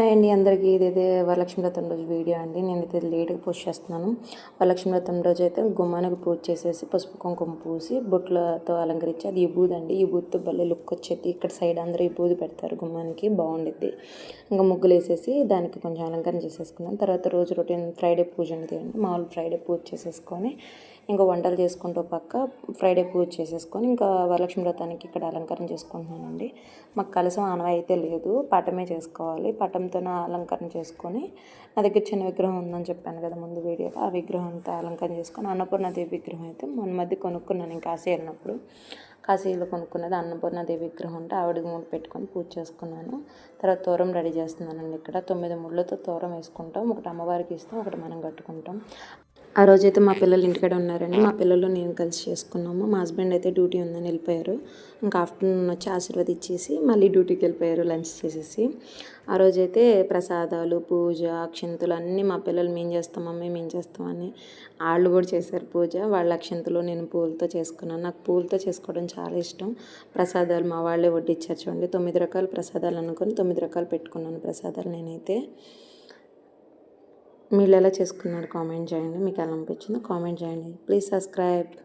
Hi అండి అందరికీ. ఇదైతే వరలక్ష్మి వ్రతం రోజు వీడియో అండి. నేనైతే లేట్గా పోస్ట్ చేస్తున్నాను. వరలక్ష్మి వ్రతం రోజు అయితే గుమ్మానికి పూజ చేసేసి పసుపు కుంకుమ పూసి బొట్లతో అలంకరించి, అది విభూది అండి. ఈ విభూతితో భలే లుక్ వచ్చేది. ఇక్కడ సైడ్ అందరూ విభూది పెడతారు గుమ్మానికి, బాగుండిద్ది. ఇంకా ముగ్గులు వేసేసి దానికి కొంచెం అలంకరణ చేసేసుకున్నాను. తర్వాత రోజు రొటీన్ ఫ్రైడే పూజ అనేది అండి. మామూలు ఫ్రైడే పూజ చేసేసుకొని ఇంకా వంటలు చేసుకుంటూ పక్క ఫ్రైడే పూజ చేసేసుకొని ఇంకా వరలక్ష్మి వ్రతానికి ఇక్కడ అలంకరణ చేసుకుంటున్నానండి. మాకు కలసం ఆనవాయి అయితే లేదు, పటమే చేసుకోవాలి. పటంతోనే అలంకరణ చేసుకొని, నా దగ్గర చిన్న విగ్రహం ఉందని చెప్పాను కదా ముందు వీడియోలో, ఆ విగ్రహం అంతా అలంకరణ చేసుకొని, అన్నపూర్ణాదేవి విగ్రహం అయితే మొన్న మధ్య కొనుక్కున్నాను. నేను కాశీ వెళ్ళినప్పుడు కాశీలో కొనుక్కున్నది అన్నపూర్ణాదేవి విగ్రహం ఉంటే ఆవిడకి మూడు పెట్టుకొని పూజ చేసుకున్నాను. తర్వాత తోరం రెడీ చేస్తున్నానండి. ఇక్కడ 9 ముళ్ళతో తోరం వేసుకుంటాం. ఒకటి అమ్మవారికి ఇస్తాం, ఒకటి మనం కట్టుకుంటాం. ఆ రోజైతే మా పిల్లలు ఇంటికాడే ఉన్నారండి. మా పిల్లలు నేను కలిసి చేసుకున్నాము. మా హస్బెండ్ అయితే డ్యూటీ ఉందని వెళ్ళిపోయారు. ఇంకా ఆఫ్టర్నూన్ వచ్చి ఆశీర్వదించేసి మళ్ళీ డ్యూటీకి వెళ్ళిపోయారు లంచ్ చేసేసి. ఆ రోజైతే ప్రసాదాలు, పూజ, అక్షంతులు అన్నీ మా పిల్లలు మేము చేస్తాం మమ్మీ మేము చేస్తామని వాళ్ళు కూడా చేశారు పూజ. వాళ్ళ అక్షంతులు నేను పూలతో చేసుకున్నాను. నాకు పూలతో చేసుకోవడం చాలా ఇష్టం. ప్రసాదాలు మా వాళ్ళే వడ్డిచ్చారు చూడండి. 9 రకాల ప్రసాదాలు అనుకొని 9 రకాలు పెట్టుకున్నాను ప్రసాదాలు నేనైతే. మీరు ఎలా చేసుకున్నారు కామెంట్ చేయండి. మీకు ఎలా అనిపించిందో కామెంట్ చేయండి. Please subscribe.